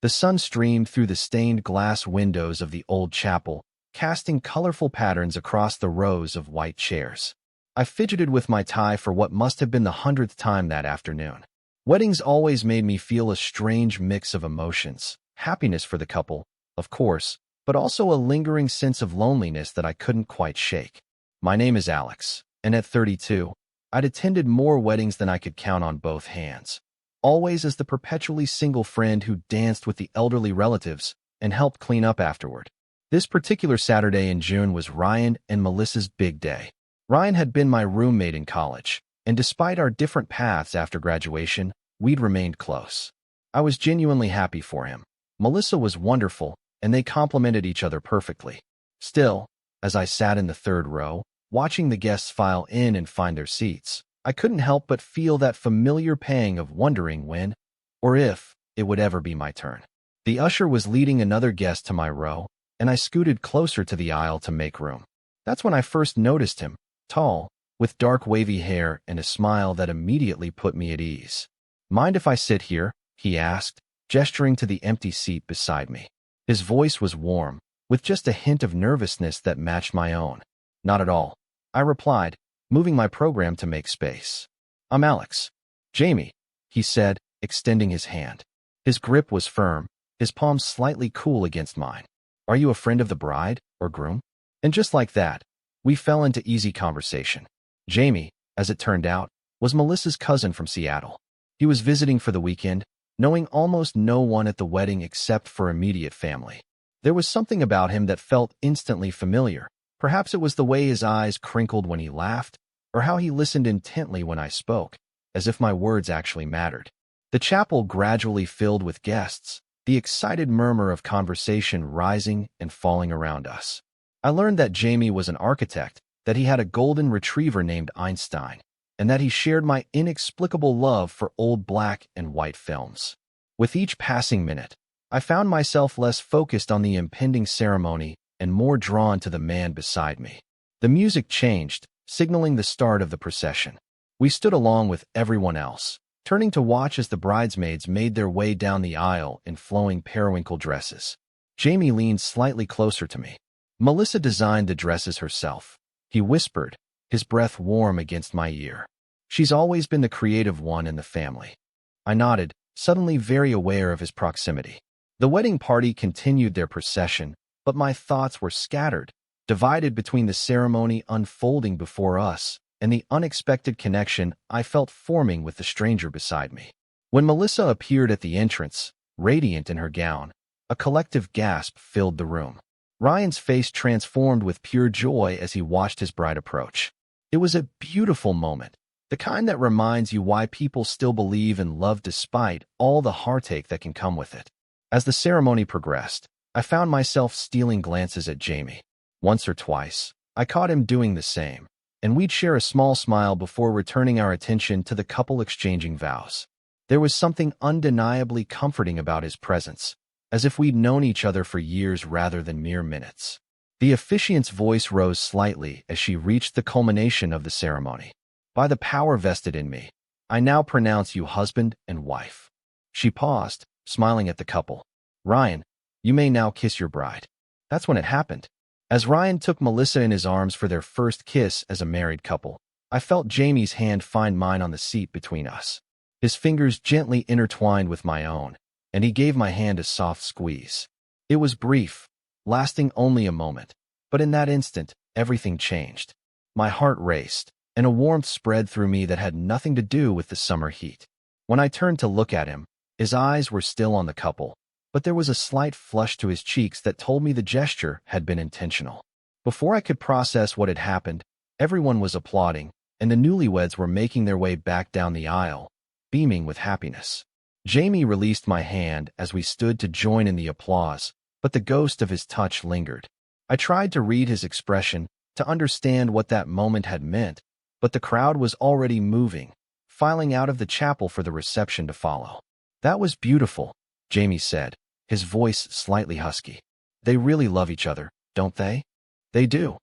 The sun streamed through the stained glass windows of the old chapel, casting colorful patterns across the rows of white chairs. I fidgeted with my tie for what must have been the 100th time that afternoon. Weddings always made me feel a strange mix of emotions. Happiness for the couple, of course, but also a lingering sense of loneliness that I couldn't quite shake. My name is Alex, and at 32, I'd attended more weddings than I could count on both hands. Always as the perpetually single friend who danced with the elderly relatives and helped clean up afterward. This particular Saturday in June was Ryan and Melissa's big day. Ryan had been my roommate in college, and despite our different paths after graduation, we'd remained close. I was genuinely happy for him. Melissa was wonderful, and they complemented each other perfectly. Still, as I sat in the third row, watching the guests file in and find their seats, I couldn't help but feel that familiar pang of wondering when, or if, it would ever be my turn. The usher was leading another guest to my row, and I scooted closer to the aisle to make room. That's when I first noticed him, tall, with dark wavy hair and a smile that immediately put me at ease. "Mind if I sit here?" he asked, gesturing to the empty seat beside me. His voice was warm, with just a hint of nervousness that matched my own. "Not at all," I replied, moving my program to make space. "I'm Alex." "Jamie," he said, extending his hand. His grip was firm, his palms slightly cool against mine. "Are you a friend of the bride or groom?" And just like that, we fell into easy conversation. Jamie, as it turned out, was Melissa's cousin from Seattle. He was visiting for the weekend, knowing almost no one at the wedding except for immediate family. There was something about him that felt instantly familiar. Perhaps it was the way his eyes crinkled when he laughed, or how he listened intently when I spoke, as if my words actually mattered. The chapel gradually filled with guests, the excited murmur of conversation rising and falling around us. I learned that Jamie was an architect, that he had a golden retriever named Einstein, and that he shared my inexplicable love for old black and white films. With each passing minute, I found myself less focused on the impending ceremony and more drawn to the man beside me. The music changed, signaling the start of the procession. We stood along with everyone else, turning to watch as the bridesmaids made their way down the aisle in flowing periwinkle dresses. Jamie leaned slightly closer to me. "Melissa designed the dresses herself," he whispered, his breath warm against my ear. "She's always been the creative one in the family." I nodded, suddenly very aware of his proximity. The wedding party continued their procession, but my thoughts were scattered, divided between the ceremony unfolding before us and the unexpected connection I felt forming with the stranger beside me. When Melissa appeared at the entrance, radiant in her gown, a collective gasp filled the room. Ryan's face transformed with pure joy as he watched his bride approach. It was a beautiful moment, the kind that reminds you why people still believe in love despite all the heartache that can come with it. As the ceremony progressed, I found myself stealing glances at Jamie. Once or twice, I caught him doing the same, and we'd share a small smile before returning our attention to the couple exchanging vows. There was something undeniably comforting about his presence, as if we'd known each other for years rather than mere minutes. The officiant's voice rose slightly as she reached the culmination of the ceremony. "By the power vested in me, I now pronounce you husband and wife." She paused, smiling at the couple. "Ryan, you may now kiss your bride." That's when it happened. As Ryan took Melissa in his arms for their first kiss as a married couple, I felt Jamie's hand find mine on the seat between us. His fingers gently intertwined with my own, and he gave my hand a soft squeeze. It was brief, lasting only a moment, but in that instant, everything changed. My heart raced, and a warmth spread through me that had nothing to do with the summer heat. When I turned to look at him, his eyes were still on the couple, but there was a slight flush to his cheeks that told me the gesture had been intentional. Before I could process what had happened, everyone was applauding, and the newlyweds were making their way back down the aisle, beaming with happiness. Jamie released my hand as we stood to join in the applause, but the ghost of his touch lingered. I tried to read his expression, to understand what that moment had meant, but the crowd was already moving, filing out of the chapel for the reception to follow. "That was beautiful," Jamie said, his voice slightly husky. "They really love each other, don't they?" "They do,"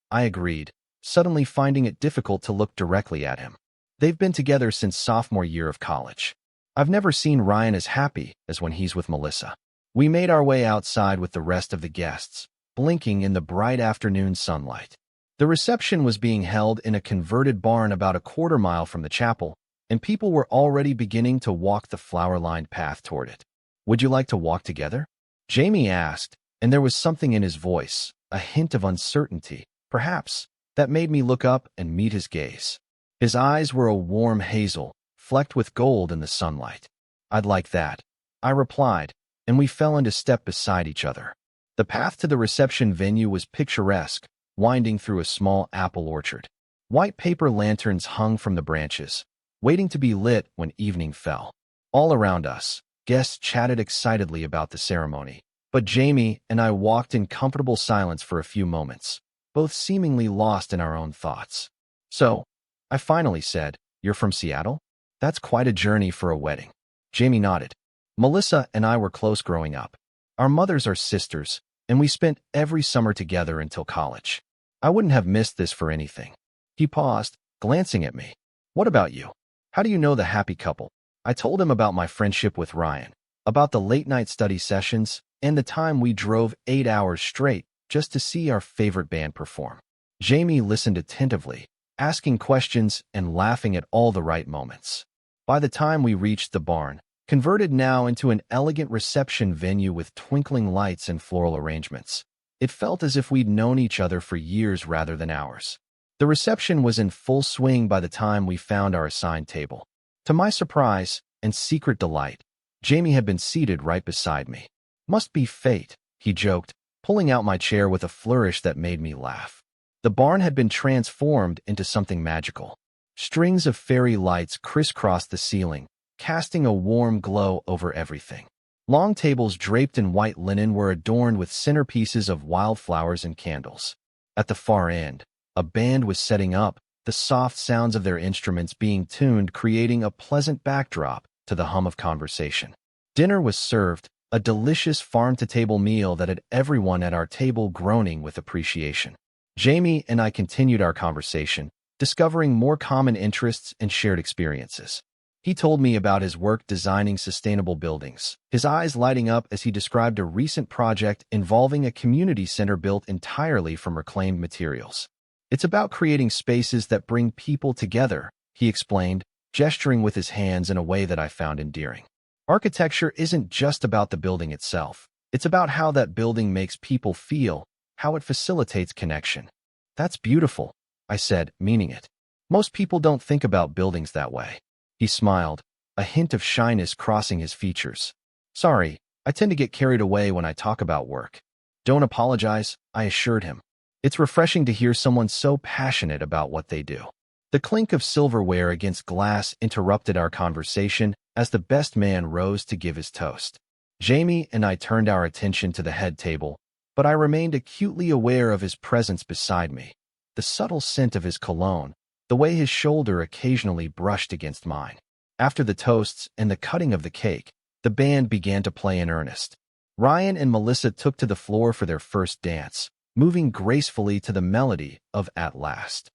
I agreed, suddenly finding it difficult to look directly at him. "They've been together since sophomore year of college. I've never seen Ryan as happy as when he's with Melissa." We made our way outside with the rest of the guests, blinking in the bright afternoon sunlight. The reception was being held in a converted barn about a quarter-mile from the chapel, and people were already beginning to walk the flower-lined path toward it. "Would you like to walk together?" Jamie asked, and there was something in his voice, a hint of uncertainty, perhaps, that made me look up and meet his gaze. His eyes were a warm hazel, flecked with gold in the sunlight. "I'd like that," I replied, and we fell into step beside each other. The path to the reception venue was picturesque, winding through a small apple orchard. White paper lanterns hung from the branches, waiting to be lit when evening fell. All around us, guests chatted excitedly about the ceremony, but Jamie and I walked in comfortable silence for a few moments, both seemingly lost in our own thoughts. "So," I finally said, "you're from Seattle? That's quite a journey for a wedding." Jamie nodded. "Melissa and I were close growing up. Our mothers are sisters, and we spent every summer together until college. I wouldn't have missed this for anything." He paused, glancing at me. "What about you? How do you know the happy couple?" I told him about my friendship with Ryan, about the late-night study sessions, and the time we drove 8 hours straight just to see our favorite band perform. Jamie listened attentively, asking questions and laughing at all the right moments. By the time we reached the barn, converted now into an elegant reception venue with twinkling lights and floral arrangements, it felt as if we'd known each other for years rather than hours. The reception was in full swing by the time we found our assigned table. To my surprise and secret delight, Jamie had been seated right beside me. "Must be fate," he joked, pulling out my chair with a flourish that made me laugh. The barn had been transformed into something magical. Strings of fairy lights crisscrossed the ceiling, casting a warm glow over everything. Long tables draped in white linen were adorned with centerpieces of wildflowers and candles. At the far end, a band was setting up, the soft sounds of their instruments being tuned, creating a pleasant backdrop to the hum of conversation. Dinner was served, a delicious farm-to-table meal that had everyone at our table groaning with appreciation. Jamie and I continued our conversation, discovering more common interests and shared experiences. He told me about his work designing sustainable buildings, his eyes lighting up as he described a recent project involving a community center built entirely from reclaimed materials. "It's about creating spaces that bring people together," he explained, gesturing with his hands in a way that I found endearing. "Architecture isn't just about the building itself. It's about how that building makes people feel, how it facilitates connection." "That's beautiful," I said, meaning it. "Most people don't think about buildings that way." He smiled, a hint of shyness crossing his features. "Sorry, I tend to get carried away when I talk about work." "Don't apologize," I assured him. "It's refreshing to hear someone so passionate about what they do." The clink of silverware against glass interrupted our conversation as the best man rose to give his toast. Jamie and I turned our attention to the head table, but I remained acutely aware of his presence beside me. The subtle scent of his cologne, the way his shoulder occasionally brushed against mine. After the toasts and the cutting of the cake, the band began to play in earnest. Ryan and Melissa took to the floor for their first dance, moving gracefully to the melody of "At Last."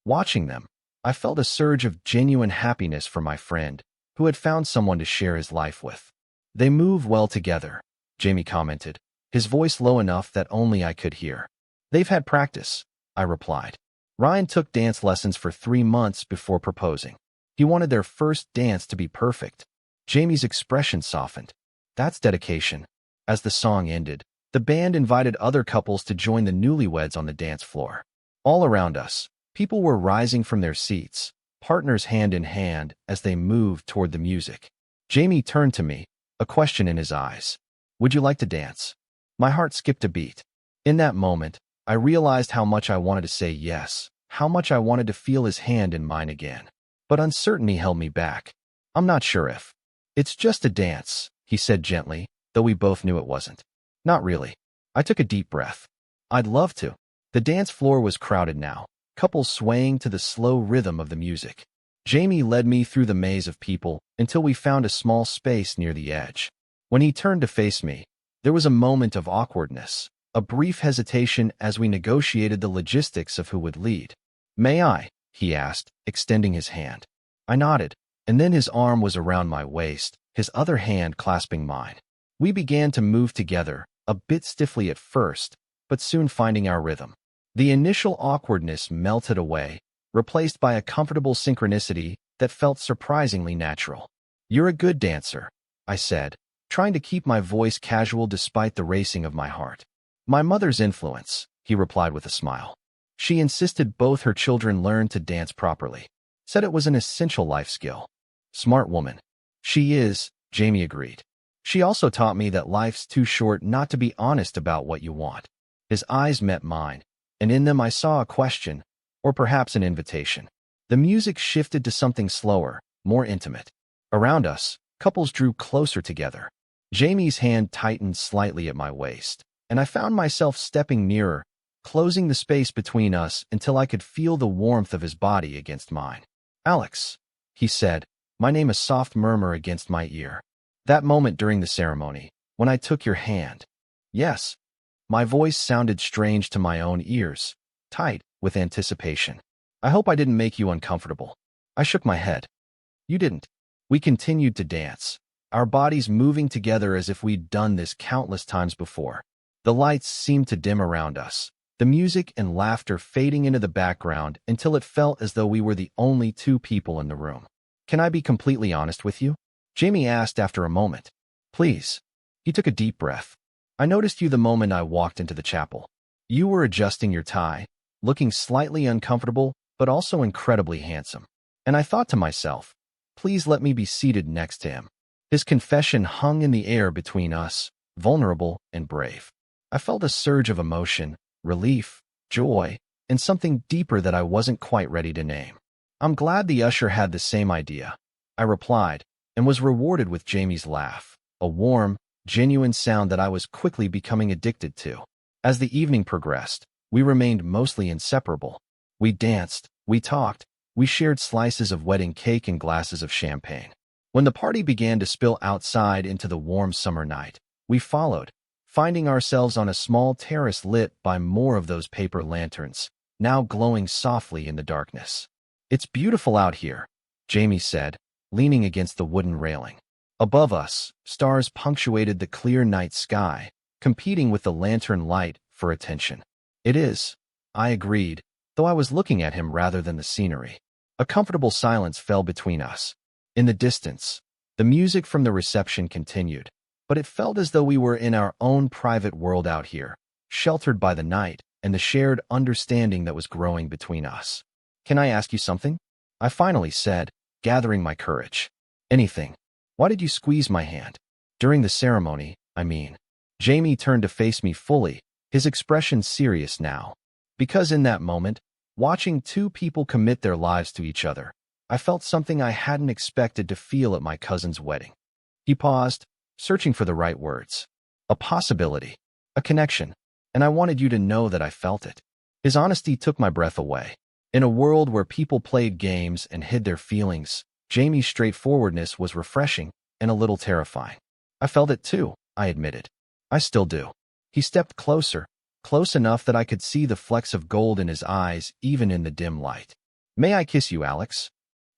Watching them, I felt a surge of genuine happiness for my friend, who had found someone to share his life with. "They move well together," Jamie commented, his voice low enough that only I could hear. "They've had practice," I replied. Ryan took dance lessons for 3 months before proposing. He wanted their first dance to be perfect. Jamie's expression softened. "That's dedication." As the song ended, the band invited other couples to join the newlyweds on the dance floor. All around us, people were rising from their seats, partners hand in hand as they moved toward the music. Jamie turned to me, a question in his eyes. "Would you like to dance?" My heart skipped a beat. In that moment, I realized how much I wanted to say yes, how much I wanted to feel his hand in mine again. But uncertainty held me back. "I'm not sure if." "It's just a dance," he said gently, though we both knew it wasn't. "Not really." I took a deep breath. "I'd love to." The dance floor was crowded now, couples swaying to the slow rhythm of the music. Jamie led me through the maze of people until we found a small space near the edge. When he turned to face me, there was a moment of awkwardness, a brief hesitation as we negotiated the logistics of who would lead. "May I?" he asked, extending his hand. I nodded, and then his arm was around my waist, his other hand clasping mine. We began to move together, a bit stiffly at first, but soon finding our rhythm. The initial awkwardness melted away, replaced by a comfortable synchronicity that felt surprisingly natural. "You're a good dancer," I said, trying to keep my voice casual despite the racing of my heart. "My mother's influence," he replied with a smile. "She insisted both her children learn to dance properly. Said it was an essential life skill." "Smart woman." "She is," Jamie agreed. "She also taught me that life's too short not to be honest about what you want." His eyes met mine, and in them I saw a question, or perhaps an invitation. The music shifted to something slower, more intimate. Around us, couples drew closer together. Jamie's hand tightened slightly at my waist, and I found myself stepping nearer, closing the space between us until I could feel the warmth of his body against mine. "Alex," he said, my name a soft murmur against my ear. "That moment during the ceremony, when I took your hand." "Yes." My voice sounded strange to my own ears, tight with anticipation. "I hope I didn't make you uncomfortable." I shook my head. "You didn't." We continued to dance, our bodies moving together as if we'd done this countless times before. The lights seemed to dim around us, the music and laughter fading into the background until it felt as though we were the only two people in the room. "Can I be completely honest with you?" Jamie asked after a moment. "Please." He took a deep breath. "I noticed you the moment I walked into the chapel. You were adjusting your tie, looking slightly uncomfortable, but also incredibly handsome. And I thought to myself, please let me be seated next to him." His confession hung in the air between us, vulnerable and brave. I felt a surge of emotion, relief, joy, and something deeper that I wasn't quite ready to name. "I'm glad the usher had the same idea," I replied, and was rewarded with Jamie's laugh, a warm, genuine sound that I was quickly becoming addicted to. As the evening progressed, we remained mostly inseparable. We danced, we talked, we shared slices of wedding cake and glasses of champagne. When the party began to spill outside into the warm summer night, we followed, finding ourselves on a small terrace lit by more of those paper lanterns, now glowing softly in the darkness. "It's beautiful out here," Jamie said, leaning against the wooden railing. Above us, stars punctuated the clear night sky, competing with the lantern light for attention. "It is," I agreed, though I was looking at him rather than the scenery. A comfortable silence fell between us. In the distance, the music from the reception continued, but it felt as though we were in our own private world out here, sheltered by the night and the shared understanding that was growing between us. "Can I ask you something?" I finally said, gathering my courage. "Anything. Why did you squeeze my hand?" "During the ceremony, I mean." Jamie turned to face me fully, his expression serious now. "Because in that moment, watching two people commit their lives to each other, I felt something I hadn't expected to feel at my cousin's wedding." He paused, searching for the right words. "A possibility. A connection. And I wanted you to know that I felt it." His honesty took my breath away. In a world where people played games and hid their feelings, Jamie's straightforwardness was refreshing and a little terrifying. "I felt it too," I admitted. "I still do." He stepped closer, close enough that I could see the flecks of gold in his eyes even in the dim light. "May I kiss you, Alex?"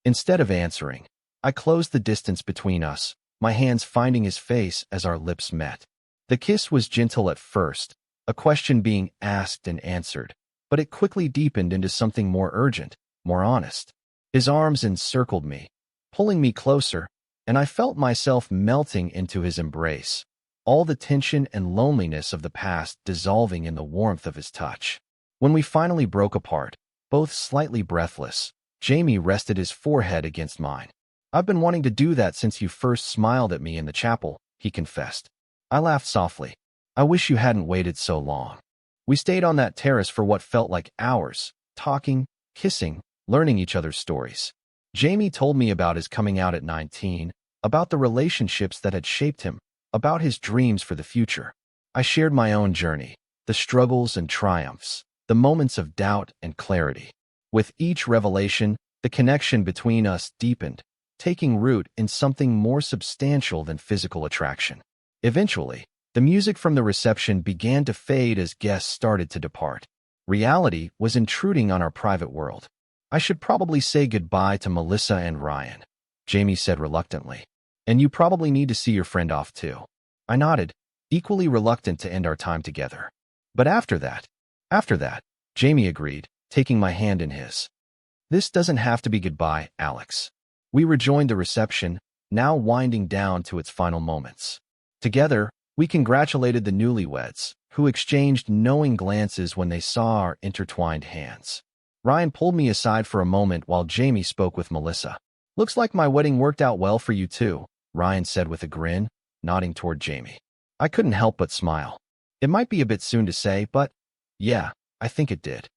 Instead of answering, I closed the distance between us, my hands finding his face as our lips met. The kiss was gentle at first, a question being asked and answered, but it quickly deepened into something more urgent, more honest. His arms encircled me, pulling me closer, and I felt myself melting into his embrace, all the tension and loneliness of the past dissolving in the warmth of his touch. When we finally broke apart, both slightly breathless, Jamie rested his forehead against mine. "I've been wanting to do that since you first smiled at me in the chapel," he confessed. I laughed softly. "I wish you hadn't waited so long." We stayed on that terrace for what felt like hours, talking, kissing, learning each other's stories. Jamie told me about his coming out at 19, about the relationships that had shaped him, about his dreams for the future. I shared my own journey, the struggles and triumphs, the moments of doubt and clarity. With each revelation, the connection between us deepened, taking root in something more substantial than physical attraction. Eventually, the music from the reception began to fade as guests started to depart. Reality was intruding on our private world. "I should probably say goodbye to Melissa and Ryan," Jamie said reluctantly. "And you probably need to see your friend off too." I nodded, equally reluctant to end our time together. But after that, Jamie agreed, taking my hand in his. This doesn't have to be goodbye, Alex. We rejoined the reception, now winding down to its final moments. Together, we congratulated the newlyweds, who exchanged knowing glances when they saw our intertwined hands. Ryan pulled me aside for a moment while Jamie spoke with Melissa. Looks like my wedding worked out well for you too, Ryan said with a grin, nodding toward Jamie. I couldn't help but smile. It might be a bit soon to say, but yeah, I think it did.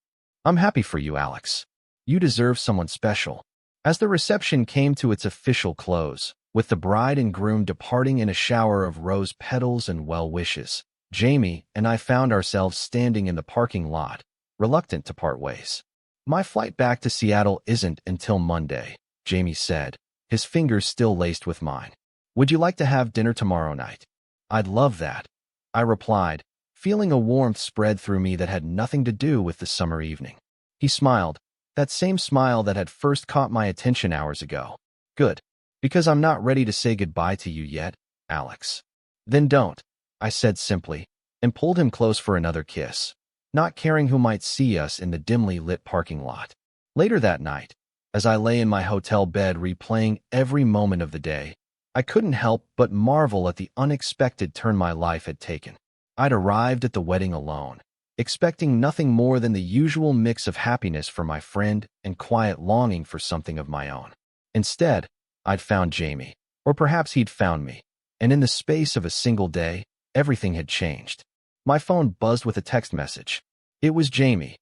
I'm happy for you, Alex. You deserve someone special. As the reception came to its official close, with the bride and groom departing in a shower of rose petals and well wishes, Jamie and I found ourselves standing in the parking lot, reluctant to part ways. My flight back to Seattle isn't until Monday, Jamie said, his fingers still laced with mine. Would you like to have dinner tomorrow night? I'd love that, I replied, feeling a warmth spread through me that had nothing to do with the summer evening. He smiled, that same smile that had first caught my attention hours ago. Good, because I'm not ready to say goodbye to you yet, Alex. Then don't, I said simply, and pulled him close for another kiss, not caring who might see us in the dimly lit parking lot. Later that night, as I lay in my hotel bed replaying every moment of the day, I couldn't help but marvel at the unexpected turn my life had taken. I'd arrived at the wedding alone, expecting nothing more than the usual mix of happiness for my friend and quiet longing for something of my own. Instead, I'd found Jamie, or perhaps he'd found me, and in the space of a single day, everything had changed. My phone buzzed with a text message. It was Jamie.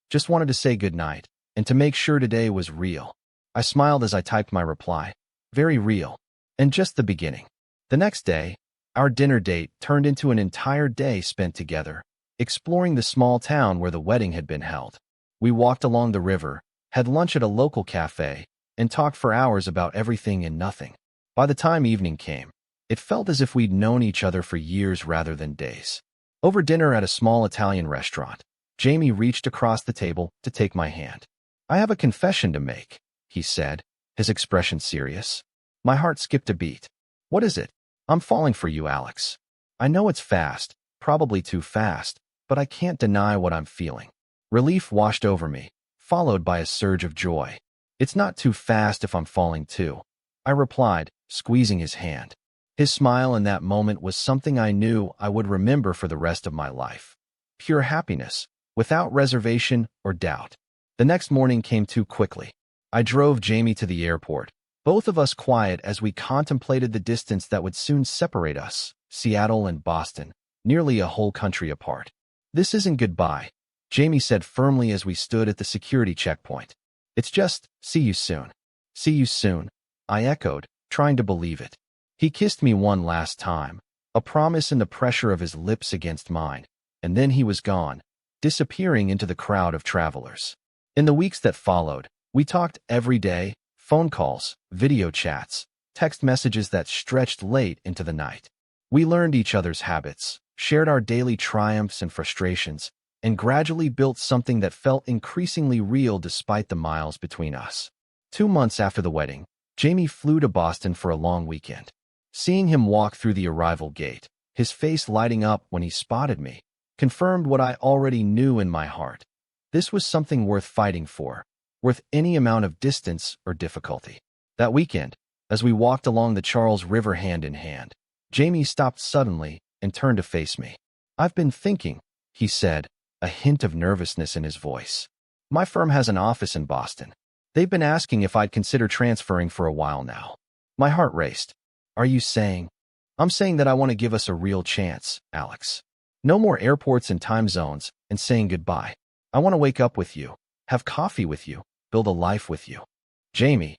Just wanted to say goodnight, and to make sure today was real. I smiled as I typed my reply. Very real. And just the beginning. The next day, our dinner date turned into an entire day spent together, exploring the small town where the wedding had been held. We walked along the river, had lunch at a local cafe, and talked for hours about everything and nothing. By the time evening came, it felt as if we'd known each other for years rather than days. Over dinner at a small Italian restaurant, Jamie reached across the table to take my hand. I have a confession to make, he said, his expression serious. My heart skipped a beat. What is it? I'm falling for you, Alex. I know it's fast, probably too fast, but I can't deny what I'm feeling. Relief washed over me, followed by a surge of joy. It's not too fast if I'm falling too, I replied, squeezing his hand. His smile in that moment was something I knew I would remember for the rest of my life. Pure happiness, without reservation or doubt. The next morning came too quickly. I drove Jamie to the airport, both of us quiet as we contemplated the distance that would soon separate us, Seattle and Boston, nearly a whole country apart. This isn't goodbye, Jamie said firmly as we stood at the security checkpoint. It's just, see you soon. See you soon, I echoed, trying to believe it. He kissed me one last time, a promise in the pressure of his lips against mine, and then he was gone, disappearing into the crowd of travelers. In the weeks that followed, we talked every day, phone calls, video chats, text messages that stretched late into the night. We learned each other's habits, shared our daily triumphs and frustrations, and gradually built something that felt increasingly real despite the miles between us. 2 months after the wedding, Jamie flew to Boston for a long weekend. Seeing him walk through the arrival gate, his face lighting up when he spotted me, confirmed what I already knew in my heart. This was something worth fighting for, worth any amount of distance or difficulty. That weekend, as we walked along the Charles River hand in hand, Jamie stopped suddenly and turned to face me. I've been thinking, he said, a hint of nervousness in his voice. My firm has an office in Boston. They've been asking if I'd consider transferring for a while now. My heart raced. Are you saying? I'm saying that I want to give us a real chance, Alex. No more airports and time zones and saying goodbye. I want to wake up with you, have coffee with you, build a life with you. Jamie,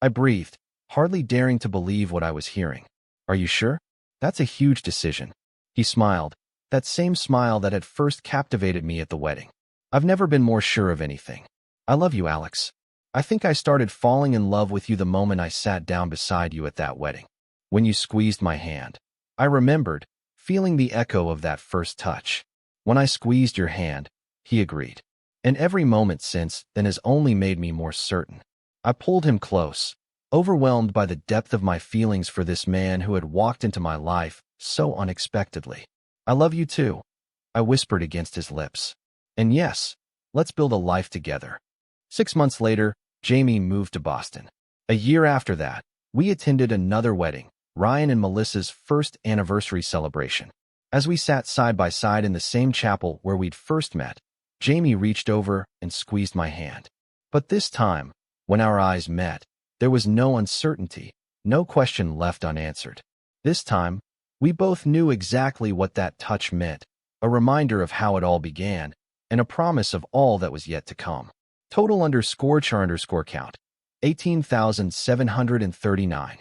I breathed, hardly daring to believe what I was hearing. Are you sure? That's a huge decision. He smiled, that same smile that had first captivated me at the wedding. I've never been more sure of anything. I love you, Alex. I think I started falling in love with you the moment I sat down beside you at that wedding. When you squeezed my hand, I remembered, feeling the echo of that first touch. When I squeezed your hand, he agreed. And every moment since then has only made me more certain. I pulled him close, overwhelmed by the depth of my feelings for this man who had walked into my life so unexpectedly. "I love you too," I whispered against his lips. "And yes, let's build a life together." 6 months later, Jamie moved to Boston. A year after that, we attended another wedding, Ryan and Melissa's first anniversary celebration. As we sat side by side in the same chapel where we'd first met, Jamie reached over and squeezed my hand. But this time, when our eyes met, there was no uncertainty, no question left unanswered. This time, we both knew exactly what that touch meant, a reminder of how it all began, and a promise of all that was yet to come. Total _char_count, 18,739.